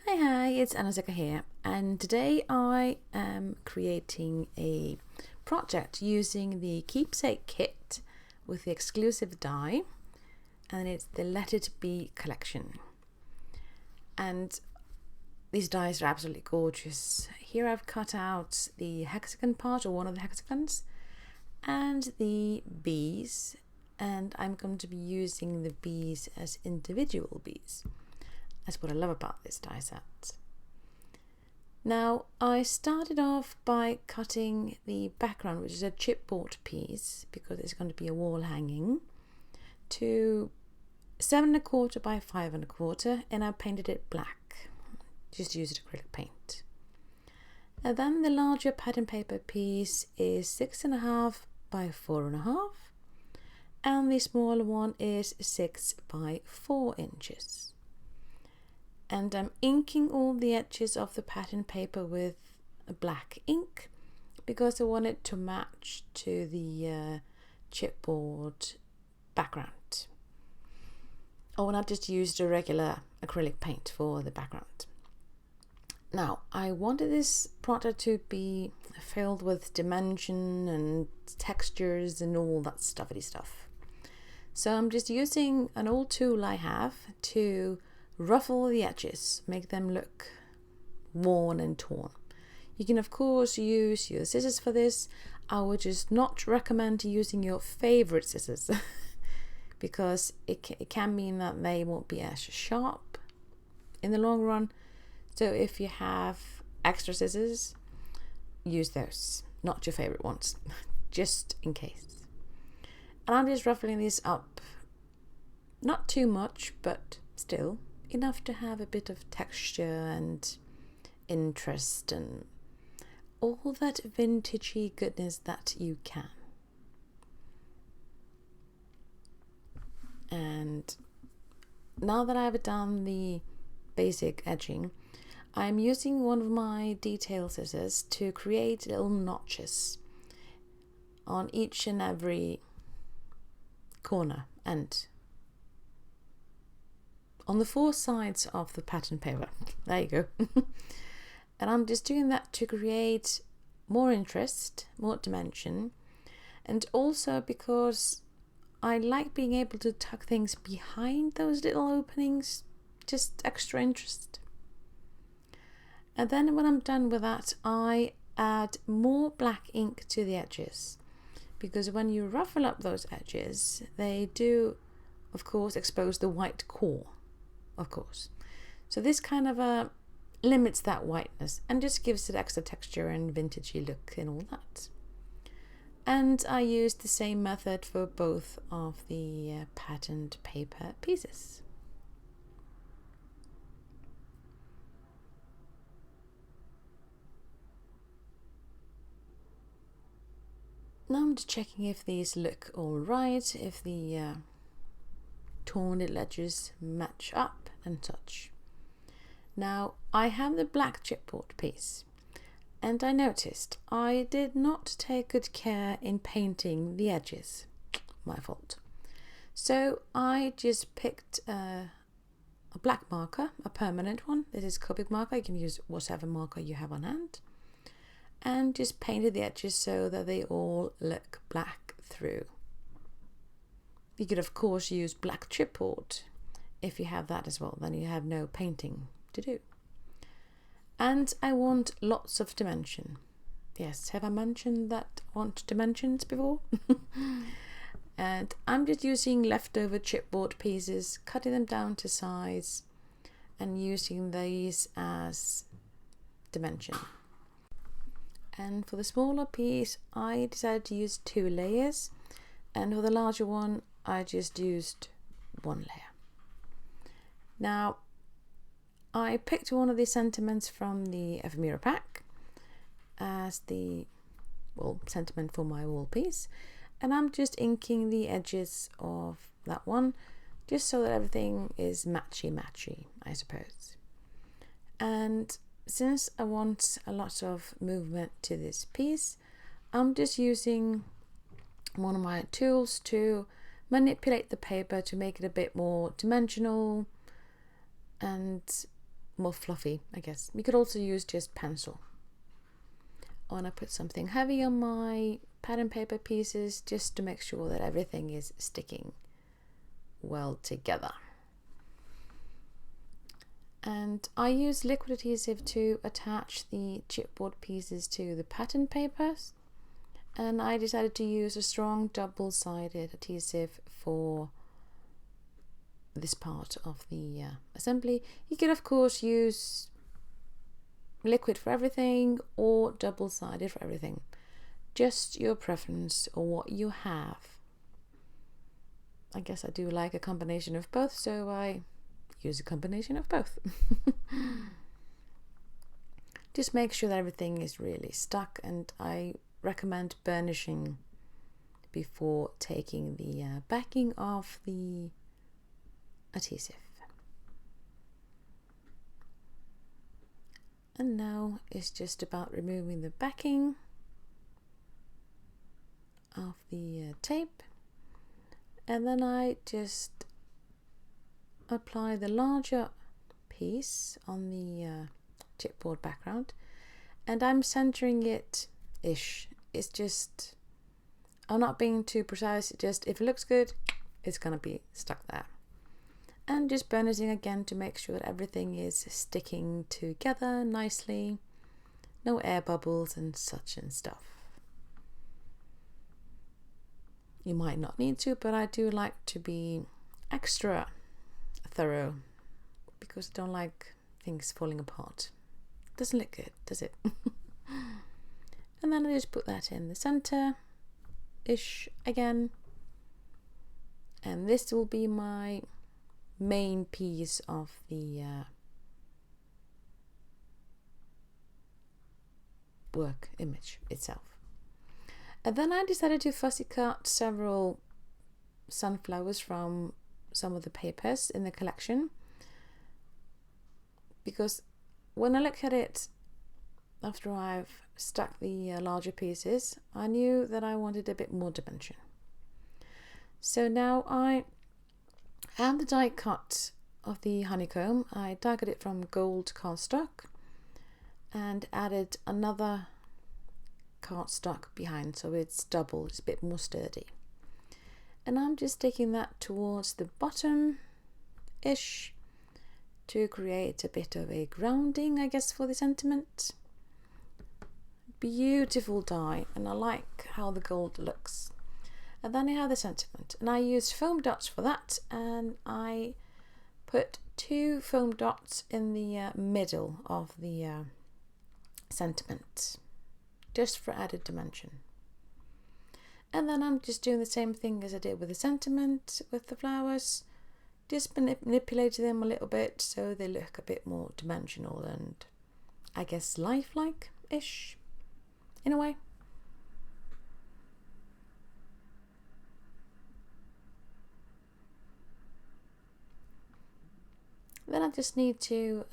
Hi, it's Anna Sigga here, and today I am creating a project using the Keepsake Kit with the exclusive die, and it's the Let It Be collection. And these dies are absolutely gorgeous. Here I've cut out the hexagon part, or one of the hexagons, and the bees, and I'm going to be using the bees as individual bees. That's what I love about this die set. Now, I started off by cutting the background, which is a chipboard piece, because it's going to be a wall hanging, to 7¼ by 5¼ and I painted it black. Just used acrylic paint. And then the larger pattern paper piece is 6½ by 4½ and the smaller one is 6 by 4 inches. And I'm inking all the edges of the pattern paper with a black ink because I want it to match to the chipboard background. Oh, and I just used a regular acrylic paint for the background. Now, I wanted this project to be filled with dimension and textures and all that stuffy stuff. So I'm just using an old tool I have to ruffle the edges, make them look worn and torn. You can of course use your scissors for this. I would just not recommend using your favorite scissors because it can mean that they won't be as sharp in the long run. So if you have extra scissors, use those, not your favorite ones, just in case. And I'm just ruffling these up, not too much, but still enough to have a bit of texture and interest and all that vintagey goodness that you can. And now that I've done the basic edging, I'm using one of my detail scissors to create little notches on each and every corner and on the 4 sides of the pattern paper. There you go. And I'm just doing that to create more interest, more dimension, and also because I like being able to tuck things behind those little openings, just extra interest. And then when I'm done with that, I add more black ink to the edges, because when you ruffle up those edges, they do of course expose the white core. Of course. So this kind of limits that whiteness and just gives it extra texture and vintagey look and all that. And I used the same method for both of the patterned paper pieces. Now I'm just checking if these look all right, if the torn little edges match up and such. Now I have the black chipboard piece and I noticed I did not take good care in painting the edges. My fault. So I just picked a black marker, a permanent one. This is Copic marker. You can use whatever marker you have on hand, and just painted the edges so that they all look black through. You could of course use black chipboard if you have that as well, then you have no painting to do. And I want lots of dimension. Yes, have I mentioned that I want dimensions before? And I'm just using leftover chipboard pieces, cutting them down to size and using these as dimension. And for the smaller piece I decided to use 2 layers, and for the larger one I just used 1 layer. Now I picked one of the sentiments from the ephemera pack as the sentiment for my wall piece, and I'm just inking the edges of that one just so that everything is matchy, I suppose. And since I want a lot of movement to this piece, I'm just using one of my tools to manipulate the paper to make it a bit more dimensional and more fluffy, I guess. You could also use just pencil. I want to put something heavy on my pattern paper pieces just to make sure that everything is sticking well together. And I use liquid adhesive to attach the chipboard pieces to the pattern papers, and I decided to use a strong double-sided adhesive for this part of the assembly. You can of course use liquid for everything or double-sided for everything, just your preference or what you have. I guess I do like a combination of both, so I use a combination of both. Just make sure that everything is really stuck, and I recommend burnishing before taking the backing of the adhesive. And now it's just about removing the backing of the tape, and then I just apply the larger piece on the chipboard background, and I'm centering it ish. It's just, I'm not being too precise, just if it looks good, it's gonna be stuck there. And just burnishing again to make sure that everything is sticking together nicely, no air bubbles and such and stuff. You might not need to, but I do like to be extra thorough because I don't like things falling apart. Doesn't look good, does it? And then I just put that in the center ish again, and this will be my main piece of the work image itself. And then I decided to fussy cut several sunflowers from some of the papers in the collection, because when I look at it after I've stuck the larger pieces, I knew that I wanted a bit more dimension. So now I have the die cut of the honeycomb. I die cut it from gold cardstock and added another cardstock behind, so it's double, it's a bit more sturdy. And I'm just taking that towards the bottom ish to create a bit of a grounding, I guess, for the sentiment. Beautiful die, and I like how the gold looks. And then I have the sentiment, and I used foam dots for that, and I put 2 foam dots in the middle of the sentiment, just for added dimension. And then I'm just doing the same thing as I did with the sentiment with the flowers, just manipulating them a little bit so they look a bit more dimensional and I guess lifelike-ish in a way. Then I just need to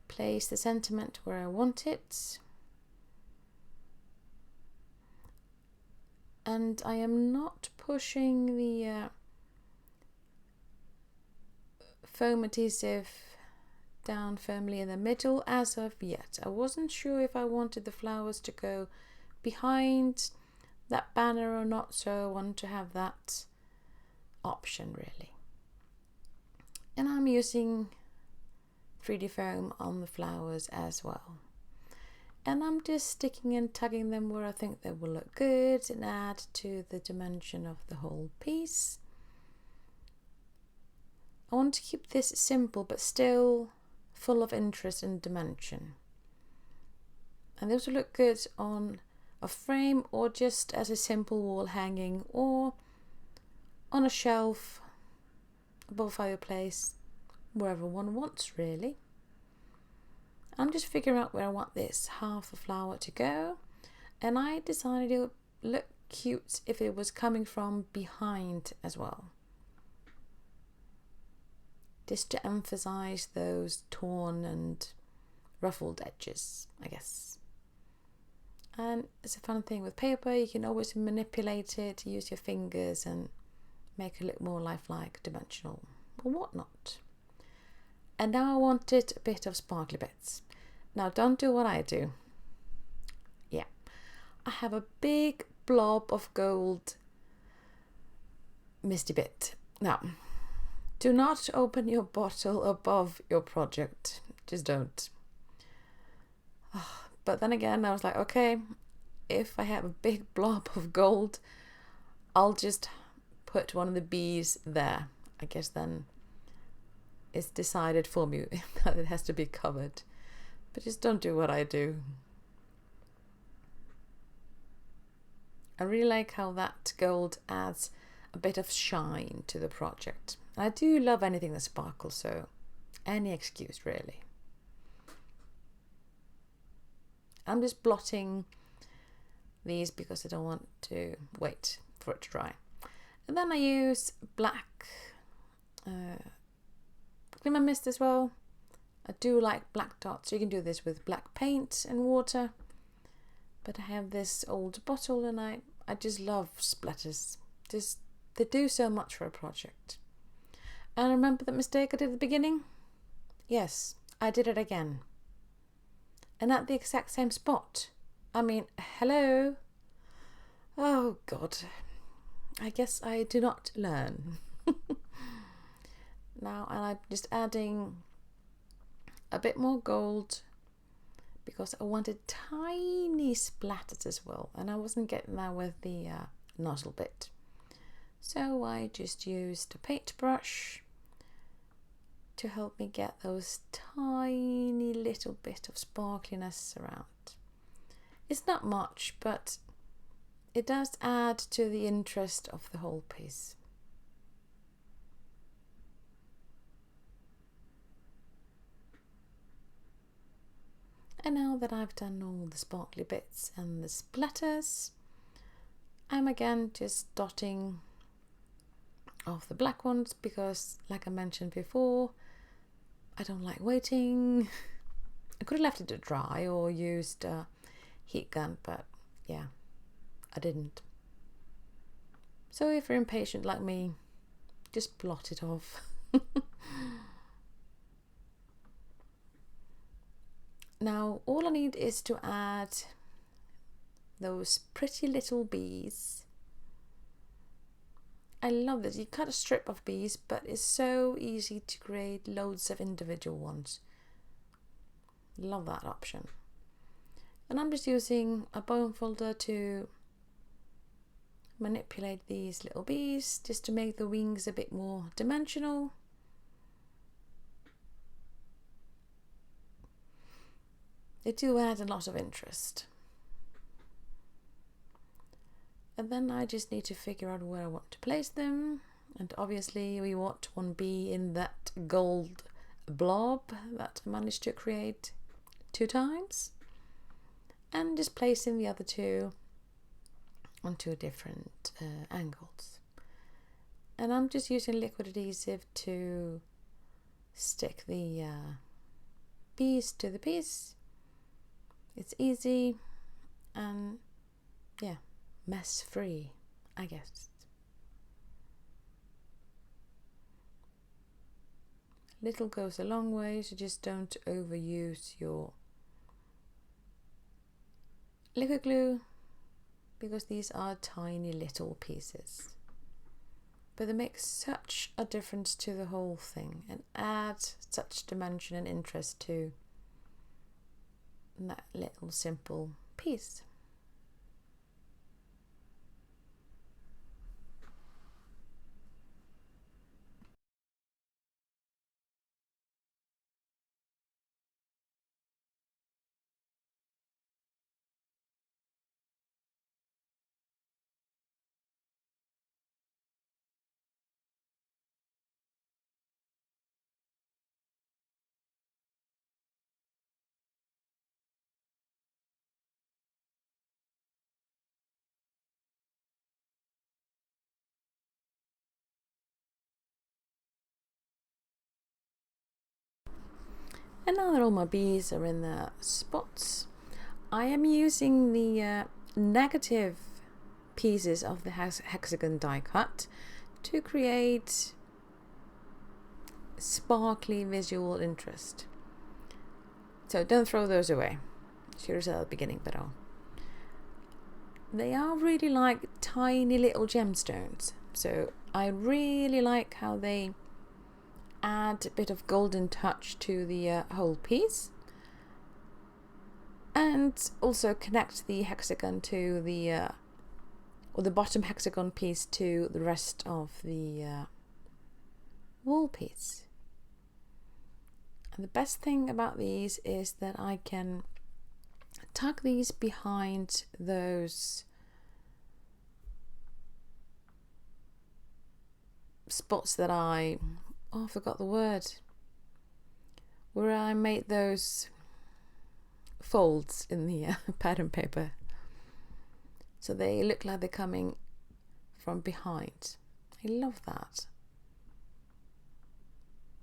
place the sentiment where I want it. And I am not pushing the foam adhesive down firmly in the middle as of yet. I wasn't sure if I wanted the flowers to go behind that banner or not, so I wanted to have that option really. And I'm using 3D foam on the flowers as well. And I'm just sticking and tugging them where I think they will look good and add to the dimension of the whole piece. I want to keep this simple but still full of interest and dimension. And those will look good on a frame or just as a simple wall hanging or on a shelf above a fireplace, wherever one wants really. I'm just figuring out where I want this half a flower to go, and I decided it would look cute if it was coming from behind as well, just to emphasize those torn and ruffled edges, I guess. And it's a fun thing with paper, you can always manipulate it, use your fingers and make it look more lifelike, dimensional or whatnot. And now I wanted a bit of sparkly bits. Now don't do what I do. Yeah, I have a big blob of gold misty bit. Now, do not open your bottle above your project. Just don't. But then again, I was like, okay, if I have a big blob of gold, I'll just put one of the bees there. I guess then it's decided for me that it has to be covered. But just don't do what I do. I really like how that gold adds a bit of shine to the project. I do love anything that sparkles, so any excuse really. I'm just blotting these because I don't want to wait for it to dry. And then I use black glimmer mist as well. I do like black dots. You can do this with black paint and water. But I have this old bottle and I just love splatters. They do so much for a project. And remember that mistake I did at the beginning? Yes, I did it again. And at the exact same spot. I mean, hello? Oh God. I guess I do not learn. Now, and I'm just adding a bit more gold because I wanted tiny splatters as well. And I wasn't getting that with the nozzle bit. So I just used a paintbrush to help me get those tiny little bit of sparkliness around. It's not much, but it does add to the interest of the whole piece. And now that I've done all the sparkly bits and the splatters, I'm again just dotting off the black ones because, like I mentioned before, I don't like waiting. I could have left it to dry or used a heat gun, but yeah, I didn't. So if you're impatient like me, just blot it off. Now all I need is to add those pretty little bees. I love this. You cut a strip of bees, but it's so easy to create loads of individual ones. Love that option. And I'm just using a bone folder to manipulate these little bees just to make the wings a bit more dimensional. They do add a lot of interest. And then I just need to figure out where I want to place them. And obviously we want one bee in that gold blob that I managed to create 2 times. And just placing the other 2 on 2 different angles. And I'm just using liquid adhesive to stick the bees to the piece. It's easy and yeah, mess free, I guess. Little goes a long way, so just don't overuse your liquid glue because these are tiny little pieces. But they make such a difference to the whole thing and add such dimension and interest to that little simple piece. And now that all my bees are in their spots, I am using the negative pieces of the hexagon die cut to create sparkly visual interest. So don't throw those away. Should have said at the beginning, but they are really like tiny little gemstones. So I really like how they add a bit of golden touch to the whole piece, and also connect the hexagon to the or the bottom hexagon piece to the rest of the wall piece. And the best thing about these is that I can tuck these behind those spots that I forgot the word, where I made those folds in the pattern paper, so they look like they're coming from behind. I love that.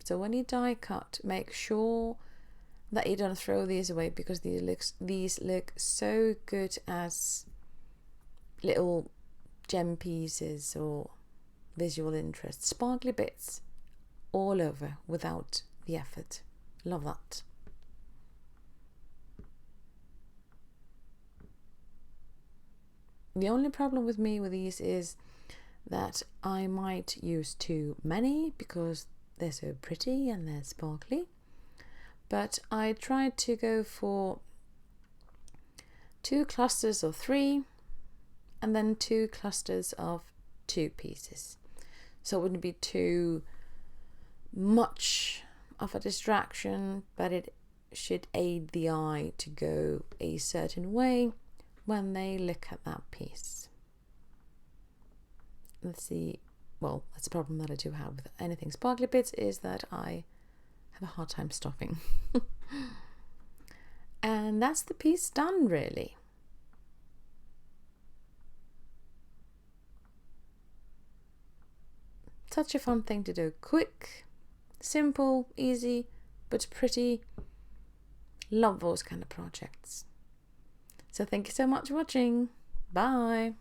So when you die cut, make sure that you don't throw these away, because these look so good as little gem pieces or visual interest, sparkly bits all over without the effort. Love that. The only problem with me with these is that I might use too many because they're so pretty and they're sparkly. But I tried to go for 2 clusters of 3 and then 2 clusters of 2 pieces. So it wouldn't be too much of a distraction, but it should aid the eye to go a certain way when they look at that piece. Let's see. Well, that's a problem that I do have with anything sparkly bits, is that I have a hard time stopping. And that's the piece done, really. Such a fun thing to do. Quick, simple, easy, but pretty. Love those kind of projects. So thank you so much for watching. Bye.